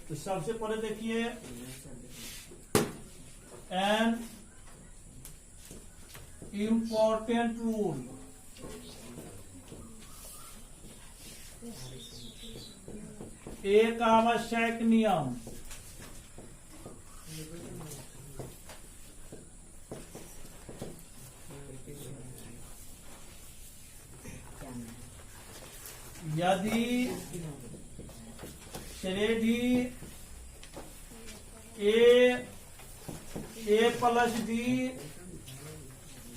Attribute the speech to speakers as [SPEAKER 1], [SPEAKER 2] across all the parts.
[SPEAKER 1] तो सबसे पहले देखिए एन इम्पोर्टेंट रूल, एक आवश्यक नियम, यदि श्रेणी ए plus D,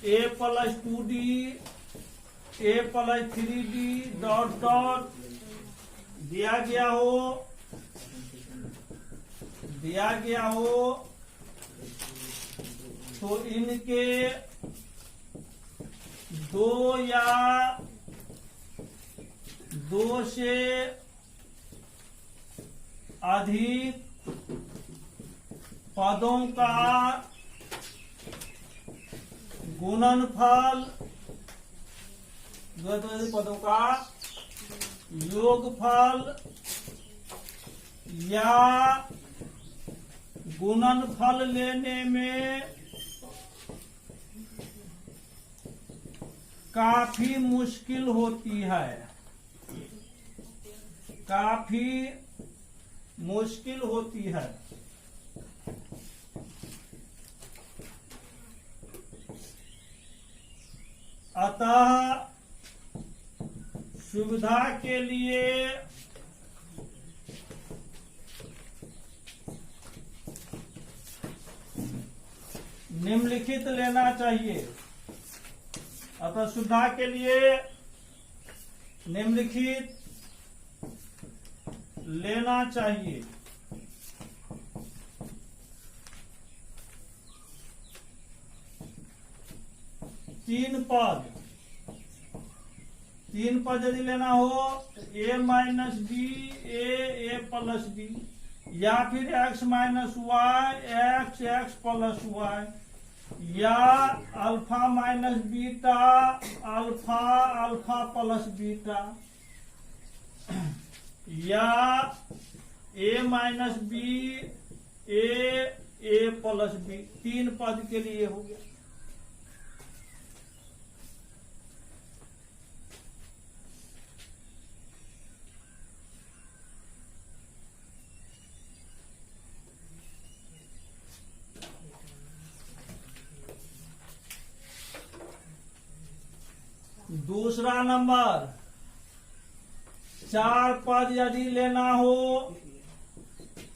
[SPEAKER 1] A plus 2D, A plus 3D dot dot दिया गया हो तो इनके दो या दो से अधिक पदों का गुणनफल, पदों का योगफल या गुणनफल लेने में काफी मुश्किल होती है, काफी मुश्किल होती है। अतः सुविधा के लिए निम्नलिखित लेना चाहिए। अतः सुविधा के लिए निम्नलिखित लेना चाहिए। तीन पद यदि लेना हो A minus D, A plus D, या फिर X minus Y, X plus Y, या alpha minus beta, alpha plus beta, या A minus B, A plus B. तीन पद के लिए हो गया। दूसरा नंबर, चार पद यदि लेना हो,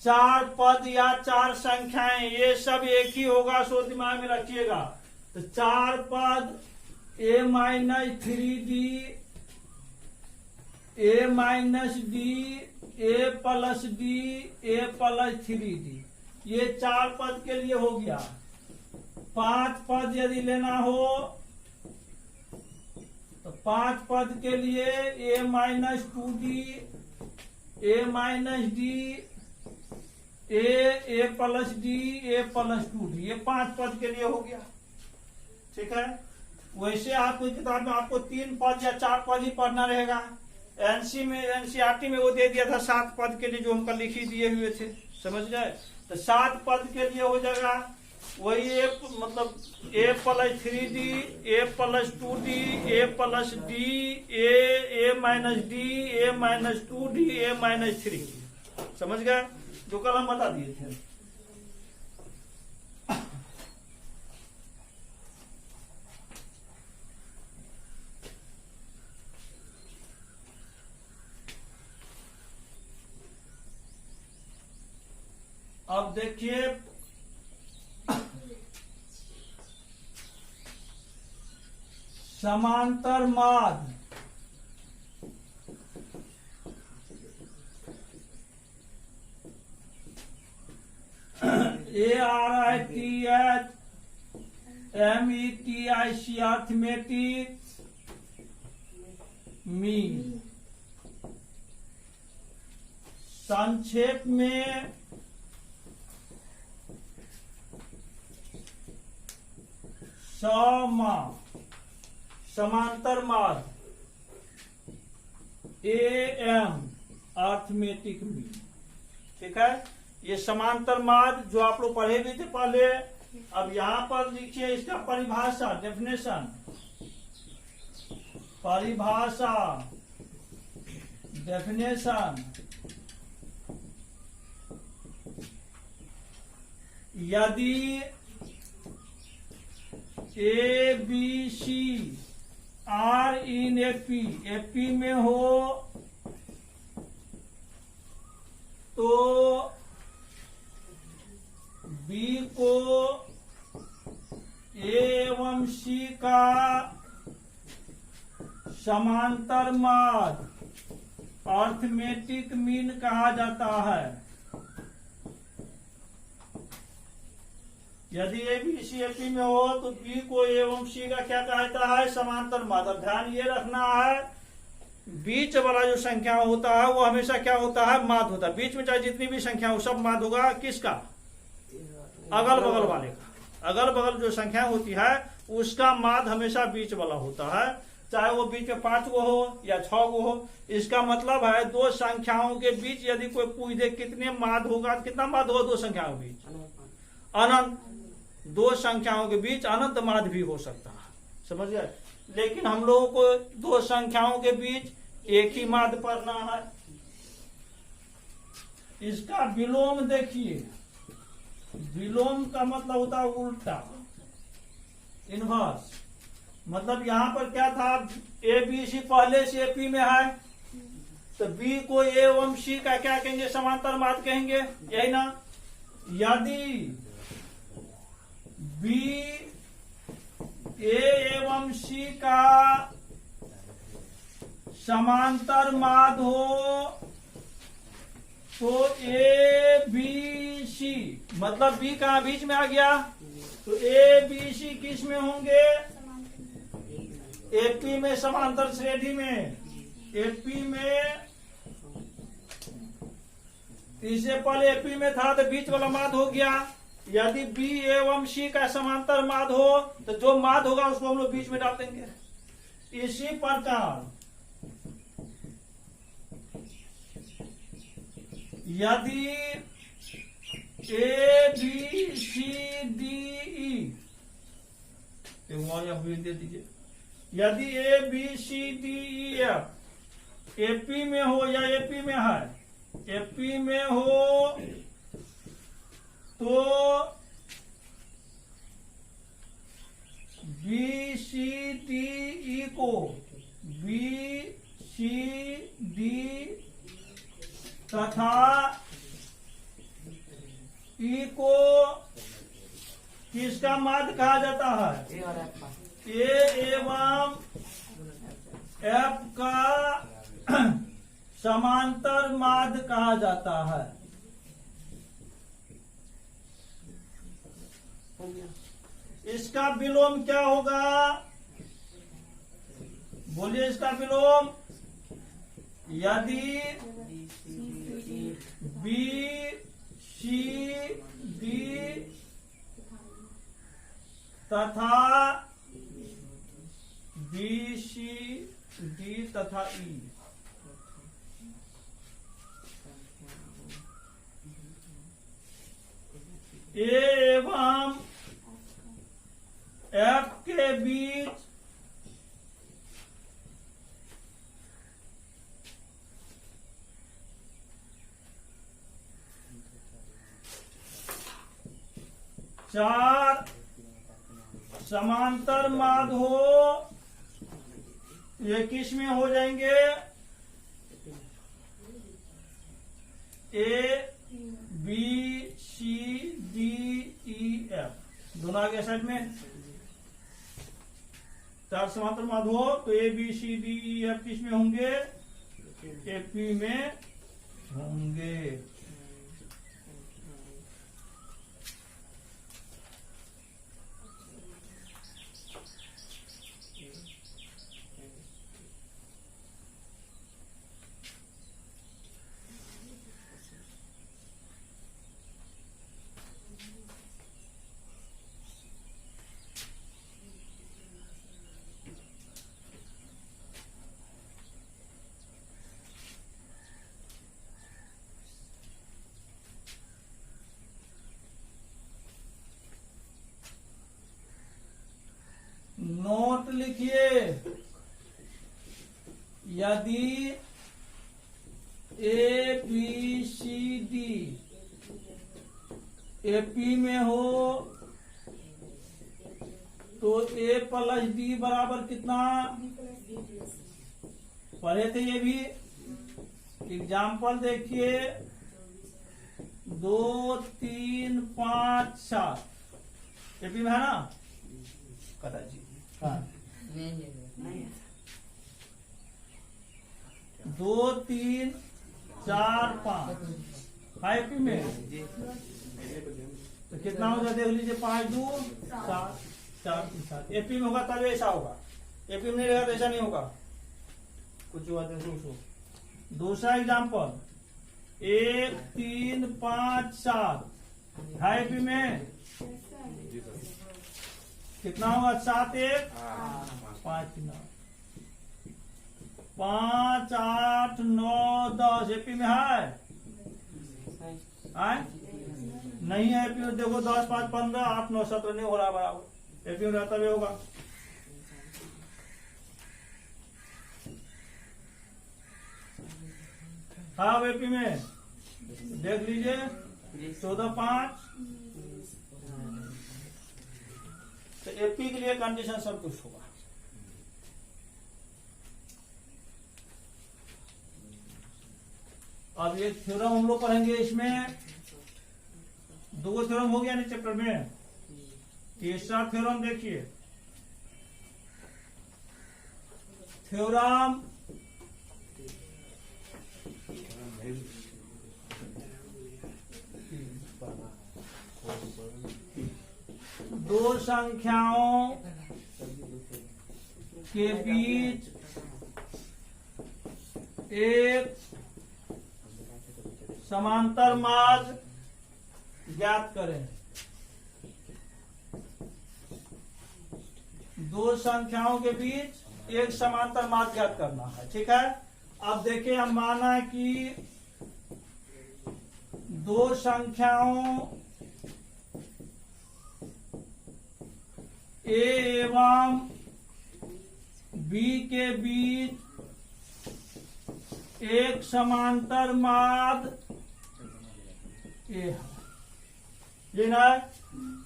[SPEAKER 1] चार पद या चार संख्याएं, ये सब एक ही होगा, सो दिमाग में रखिएगा। तो चार पद ए minus 3D, A minus D, A plus D, A plus 3D, ये चार पद के लिए हो गया। पांच पद यदि लेना हो तो पांच पद के लिए ए minus 2D, A minus D, A plus D, A plus 2D, ये पांच पद के लिए हो गया। ठीक है। वैसे आपकी किताब में आपको तीन पद या चार पद ही पढ़ना रहेगा। एनसीईआरटी में वो दे दिया था 7 पद के लिए, जो हमका लिखी दिए हुए थे, समझ गए। तो 7 पद के लिए हो जाएगा वही मतलब ए प्लस 3D, ए प्लस 2D, ए प्लस डी, ए माइनस डी, ए माइनस 2D, ए माइनस 3, समझ गए। जो कल हम बता दिए थे। अब देखिए समांतर माध्य, ARITH METIC अर्थमेटिक मीन, संक्षेप में समांतर माध्य, AM अर्थमेटिक मीन। ठीक है। ये समांतर माद जो आप लोग पढ़े भी थे पहले। अब यहां पर लिखिए इसका परिभाषा, डेफिनेशन, परिभाषा, डेफिनेशन। यदि A B C are in AP, AP में हो तो बी को ए एवं सी का समांतर माद, अर्थमेटिक मीन कहा जाता है। यदि ए बी सी एपी में हो तो बी को ए एवं सी का क्या कहा जाता है? समांतर माद। अब ध्यान ये रखना है, बीच वाला जो संख्या होता है वो हमेशा क्या होता है? माद होता है। बीच में चाहे जितनी भी संख्या हो सब माद होगा। किसका? अगल बगल वाले का। अगल बगल जो संख्या होती है उसका माद हमेशा बीच वाला होता है, चाहे वो बीच में 5 गो हो या 6 गो हो। इसका मतलब है दो संख्याओं के बीच यदि कोई पूछ दे कितने माद होगा, कितना माद होगा दो संख्याओं के बीच? अनंत। दो संख्याओं के बीच अनंत माद भी हो सकता है, समझ गए। लेकिन हम लोगों को दो संख्याओं के बीच एक ही माद पढ़ना है। इसका विलोम देखिए, विलोम का मतलब होता है उल्टा, इनवर्स। मतलब यहां पर क्या था? ए बी सी पहले से पी में है तो बी को ए एवं सी का क्या कहेंगे? समांतर माद कहेंगे, यही ना। यदि बी ए एवं सी का समांतर माद हो तो ए बी सी, मतलब बी कहां बीच में आ गया तो ए बी सी किस में होंगे? एपी में, समांतर श्रेणी में। एपी में, इससे पहले एपी में था तो बीच वाला माद हो गया। यदि बी एवं सी का समांतर माद हो तो जो माद होगा उसको हम लोग बीच में डाल देंगे। इसी प्रकार यदि ए बी सी डी ई, दे दीजिए। यदि A B C D E F AP में हो या एपी में है, एपी में हो तो बी सी डी ई को बी सी डी तथा ई को किसका माद कहा जाता है? ए एवं एफ का समांतर माद कहा जाता है। इसका विलोम क्या होगा? बोलिए इसका विलोम। यदि बी सी डी तथा बी सी डी तथा ई ए एवं एफ के बीच चार समांतर माद हो, ये किस में हो जाएंगे? A B C D E F, दोनों आगे साइड में चार समांतर माद हो तो A B C D E F किस में होंगे? एपी में होंगे। यदि A B C D AP में हो तो ए प्लस डी बराबर कितना पढ़े थे ये भी। एग्जाम्पल देखिए 2 3 5 7 एपी में है ना कथा जी। हाँ 2 3 4 5 एपी में तो कितना होगा देख लीजिए 5 2 7 4 3 7 एपी में होगा तब ऐसा होगा। एपी में नहीं रहेगा तो ऐसा नहीं होगा। कुछ हुआ तो दूसरा एग्जाम्पल 1 3 5 7 है एपी में कितना होगा 7 1 5 9 5 8 9 10 एपी में है नहीं है एपी में। देखो 10 5 15 8 9 17 नहीं हो रहा बराबर। एपी में रहता भी होगा। हाँ एपी में देख लीजिए 14 5 तो एपी के लिए कंडीशन सब कुछ होगा। अब एक थ्योरम हम लोग पढ़ेंगे। इसमें 2 थ्योरम हो गया ना चैप्टर में। तीसरा थ्योरम देखिए थ्योरम दो संख्याओं के बीच एक समांतर मार्ग ज्ञात करें। दो संख्याओं के बीच एक समांतर मार्ग ज्ञात करना है। ठीक है। अब देखिए हम माना कि दो संख्याओं ए एवं बी के बीच एक समांतर मार्ग ए है। ये ना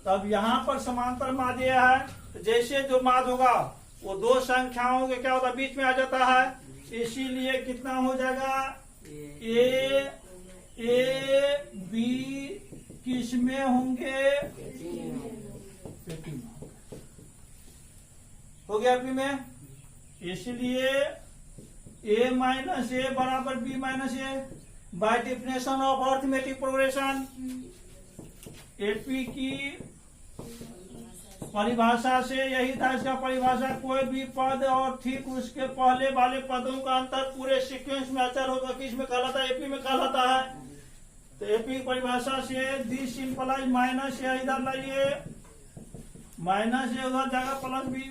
[SPEAKER 1] तब यहां पर समांतर मार्ग ये है तो जैसे जो मार्ग होगा वो दो संख्याओं के क्या होता है बीच में आ जाता है। इसीलिए कितना हो जाएगा ए बी किस में होंगे हो गया बी में। इसलिए a माइनस ए बराबर B minus A by definition of arithmetic progression. AP की परिभाषा से यही था। इसका परिभाषा कोई भी पद और ठीक उसके पहले वाले पदों का अंतर पूरे सीक्वेंस में अचर होगा। किस में कहलाता है एपी में कहलाता है। तो एपी की परिभाषा से दिस इंप्लाइज माइनस ए इधर लाइए माइनस ए उधर जाएगा प्लस बी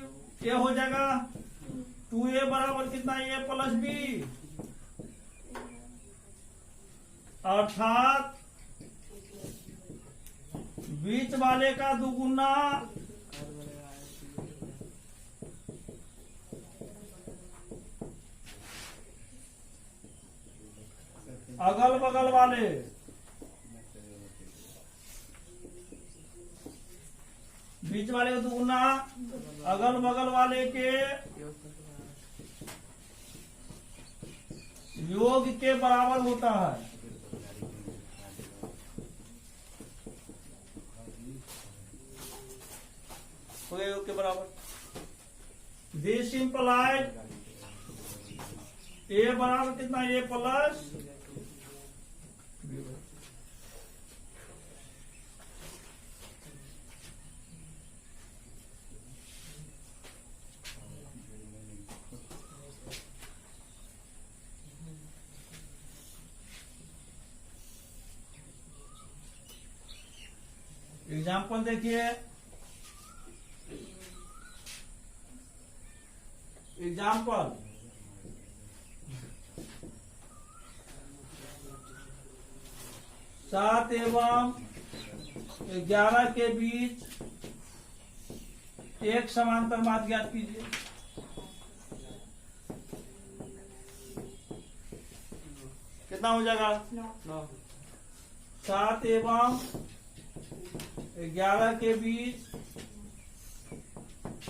[SPEAKER 1] ए हो जाएगा 2a बराबर कितना ए प्लस बी अर्थात बीच वाले का दुगुना अगल बगल वाले बीच वाले का दुगुना अगल बगल वाले के योग के बराबर होता है। हो गया योग के बराबर। दिस इंप्लाइड ए बराबर कितना ए प्लस एग्जाम्पल देखिए एग्जाम्पल 7 एवं 11 के बीच एक समांतर मार्ग ज्ञात कीजिए। कितना हो जाएगा? 7 एवं 11 के बीच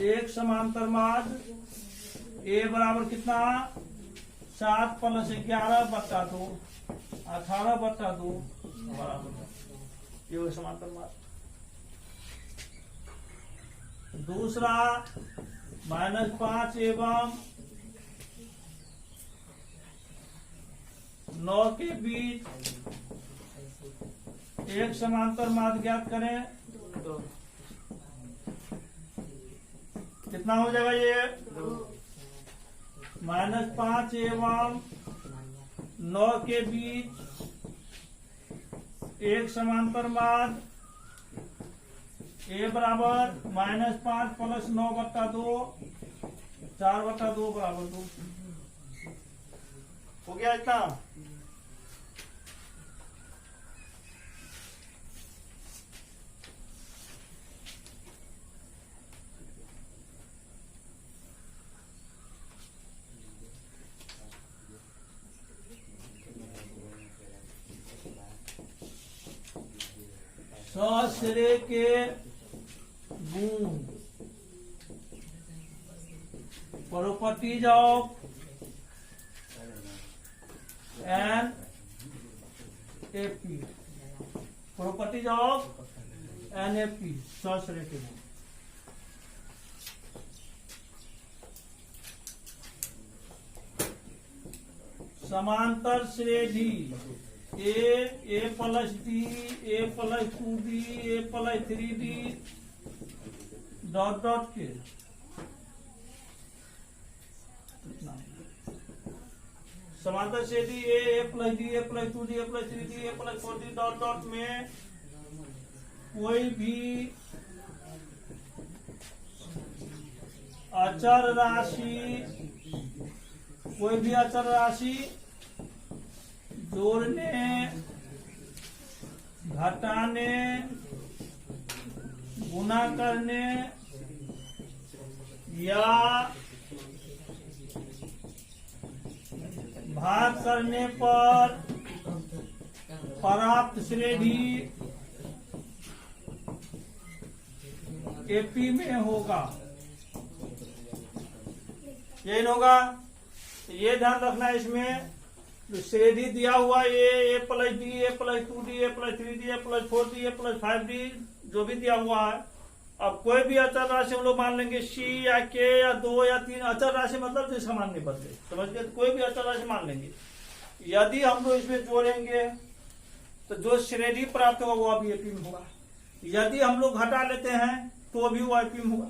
[SPEAKER 1] एक समांतर मार्ग ए बराबर कितना? 7 + 11/2 18/2 बराबर ये समांतर मार्ग। दूसरा -5 एवं 9 के बीच एक समांतर मार्ग ज्ञात करें। कितना हो जाएगा ये? -5 एवं 9 के बीच एक समांतर मार्ग ए बराबर -5 + 9/2 4/2 बराबर 2 हो गया इतना। सिरे के गुण properties of an AP properties of an AP सिरे के गुण। समांतर श्रेणी ए + D A + 2d A + 3d dot के समांतर श्रेणी ए + D A + 2d A + 3d A + 4d dot में कोई भी अचर राशि जोड़ने घटाने गुना करने या भाग करने पर प्राप्त श्रेणी एपी में होगा। यही होगा, ये ध्यान रखना। इसमें जो श्रेणी दिया हुआ ए + D A + 2d A + 3d A + 4d A + 5d जो भी दिया हुआ है, अब कोई भी अचर राशि हम लोग मान लेंगे सी या के या 2 या 3 अचर राशि मतलब जो सामान्य बदले समझ गए। कोई भी अचर राशि मान लेंगे, यदि हम लोग इसमें जोड़ेंगे तो जो श्रेणी प्राप्त होगा वो अभी एपी में होगा। यदि हम लोग घटा लेते हैं तो भी वो एपी में होगा।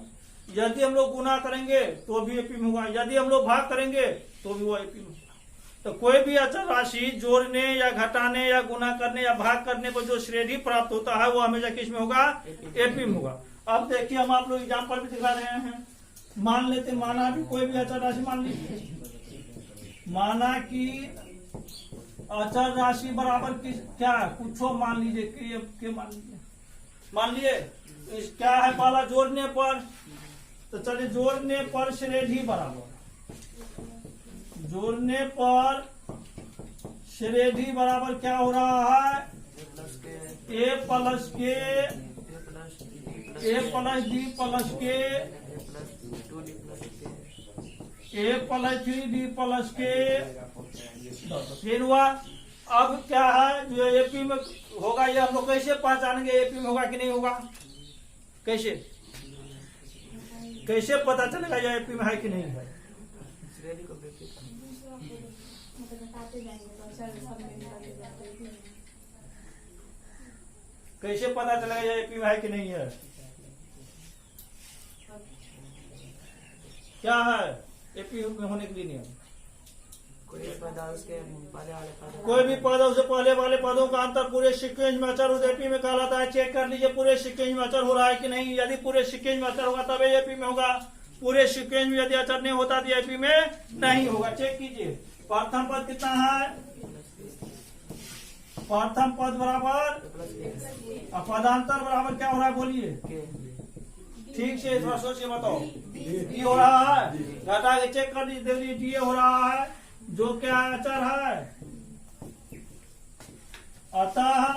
[SPEAKER 1] यदि हम लोग गुना करेंगे तो भी एपी में होगा। यदि हम लोग भाग करेंगे तो भी वो एपी में होगा। तो कोई भी अचर राशि जोड़ने या घटाने या गुना करने या भाग करने पर जो श्रेणी प्राप्त होता है वो हमेशा किस में होगा? एपी में होगा। अब देखिए हम आप लोग एग्जाम्पल भी दिखा रहे हैं। मान लेते, माना भी कोई भी अचर राशि मान लीजिए, माना कि अचर राशि बराबर किस क्या कुछ मान लीजिए के मान लिए क्या है? पहला जोड़ने पर, तो चलिए जोड़ने पर श्रेणी बराबर, जोड़ने पर श्रेणी बराबर क्या हो रहा है? ए + के ए + डी + के ए + 3d + के फिर हुआ। अब क्या है जो एपी में होगा, ये हम लोग कैसे पहचानेंगे एपी में होगा कि नहीं होगा? कैसे पता चलेगा ये एपी में है कि नहीं है? कैसे पता चलेगा ये एपी में है कि नहीं है? क्या है एपी में होने के लिए नियम? कोई भी पद उससे पहले वाले पदों का अंतर पूरे सीक्वेंस में अचर उस एपी में कहलाता है। चेक कर लीजिए पूरे सीक्वेंस में अचर हो रहा है कि नहीं। यदि पूरे सीक्वेंस में अचर होगा तब एपी में होगा। पूरे सीक्वेंस में यदि अचर नहीं होता तो एपी में नहीं होगा। चेक कीजिए। प्रथम पद कितना है? प्रथम पद बराबर पदांतर बराबर क्या हो रहा है बोलिए? ठीक से थोड़ा सोच के बताओ। डी हो रहा है, घटा के चेक कर लीजिए, डी हो रहा है जो क्या अचर है अतः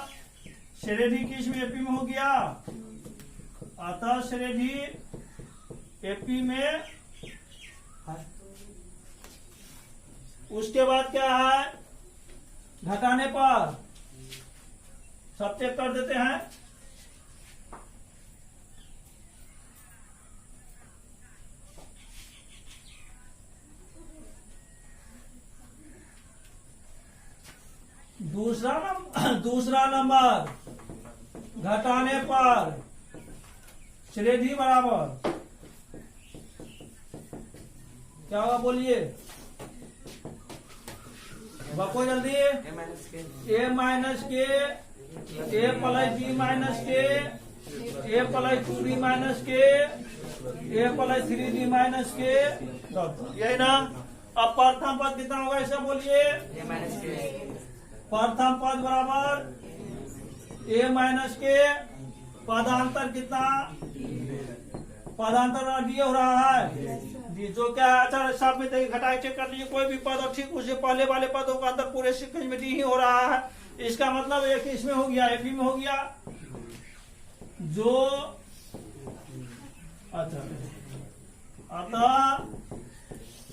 [SPEAKER 1] श्रेणी किस में एपी में हो गया, अतः श्रेणी एपी में है। उसके बाद क्या है, घटाने पर सब चेक कर देते हैं। दूसरा नंबर घटाने पर श्रेणी बराबर क्या होगा बोलिए, बको जल्दी। ए माइनस के, ए प्लस बी माइनस के, ए प्लस 2b माइनस के, ए प्लस 3b माइनस के, यही ना। अब प्रथम पद कितना होगा ऐसा बोलिए, प्रथम पद बराबर ए माइनस के पदांतर कितना, पदांतर डी हो रहा है डी, जो क्या है अच्छा साथ में देखिए घटाए चेक कर लीजिए, कोई भी पद और ठीक उससे पहले वाले पदों का अंतर पूरे सीक्वेंस में डी ही हो रहा है। इसका मतलब एक इसमें हो गया, एपी में हो गया, जो अच्छा अतः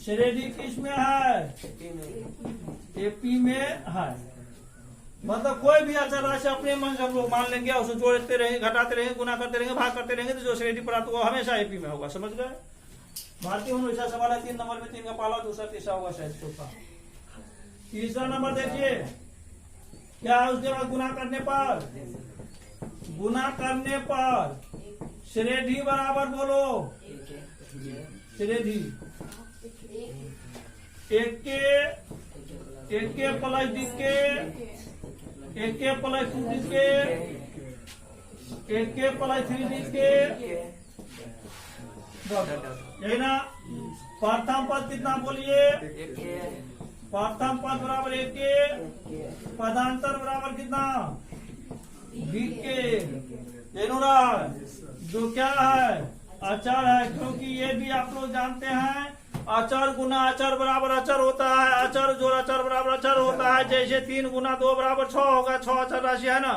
[SPEAKER 1] श्रेणी किस में है, एपी में है। मतलब कोई भी अचर राशि अपने मन से हम लोग मान लेंगे, उसे जोड़ते रहेंगे, घटाते रहेंगे, गुना करते रहेंगे, भाग करते रहेंगे, तो जो श्रेणी प्राप्त होगा हमेशा एपी में होगा। समझ गए। भारतीय हमेशा सवाल है 3 नंबर में 3 का पहला, दूसरा, तीसरा होगा शायद चौथा। तीसरा नंबर देखिए क्या है, उसके बाद गुना करने पर श्रेणी बराबर बोलो, श्रेणी एक के प्लस डी के, एक के प्लस 2d के, एक के प्लस 3d के, यही ना। प्रथम पद कितना बोलिए, प्रथम पद बराबर एक के, पदांतर बराबर कितना बी के, जो क्या है अचर है, क्योंकि ये भी आप लोग जानते हैं अचर गुना अचर बराबर अचर होता है, अचर जोड़ अचर बराबर अचर होता है। जैसे 3 गुना 2 बराबर 6 होगा, 6 अचर राशि है ना,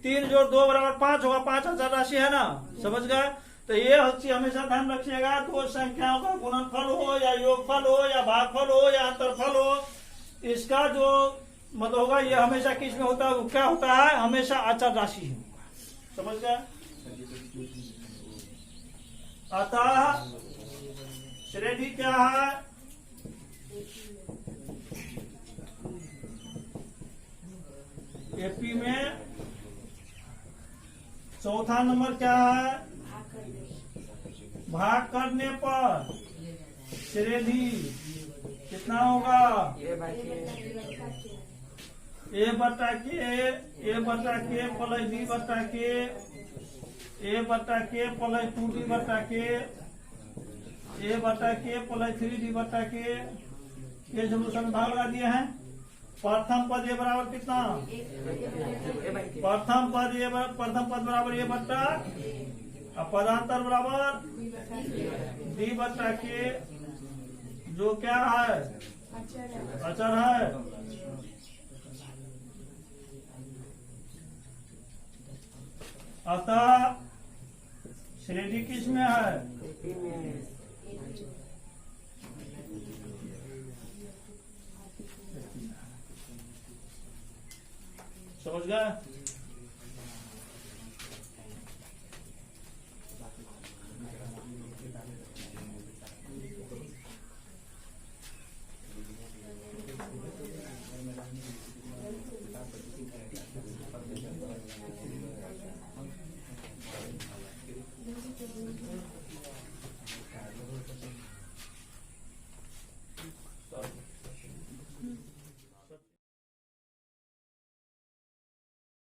[SPEAKER 1] 3 जोड़ 2 बराबर 5 होगा, 5 अचर राशि है ना। समझ गए। तो ये हमेशा ध्यान रखिएगा, दो संख्याओं का गुणनफल हो या योगफल हो या भागफल हो या अंतरफल हो, इसका जो मतलब होगा ये हमेशा किस में होता है, क्या होता है, हमेशा अचर राशि ही होगा। समझ गए। अतः श्रेणी क्या है, एपी में। चौथा नंबर क्या है, भाग करने पर श्रेणी कितना होगा, ए बटा के प्लस डी बटा के, ए बटा के प्लस 2d बटा के, ए बटा के प्लस 3d बटा के, ये सोल्यूशन भाग लगा दिए हैं। प्रथम पद ए बराबर कितना, प्रथम पद बराबर ए बटा, अब पदांतर बराबर डी बटा के, जो क्या है अचर है। अतः श्रेणी किस में है, समझ गए।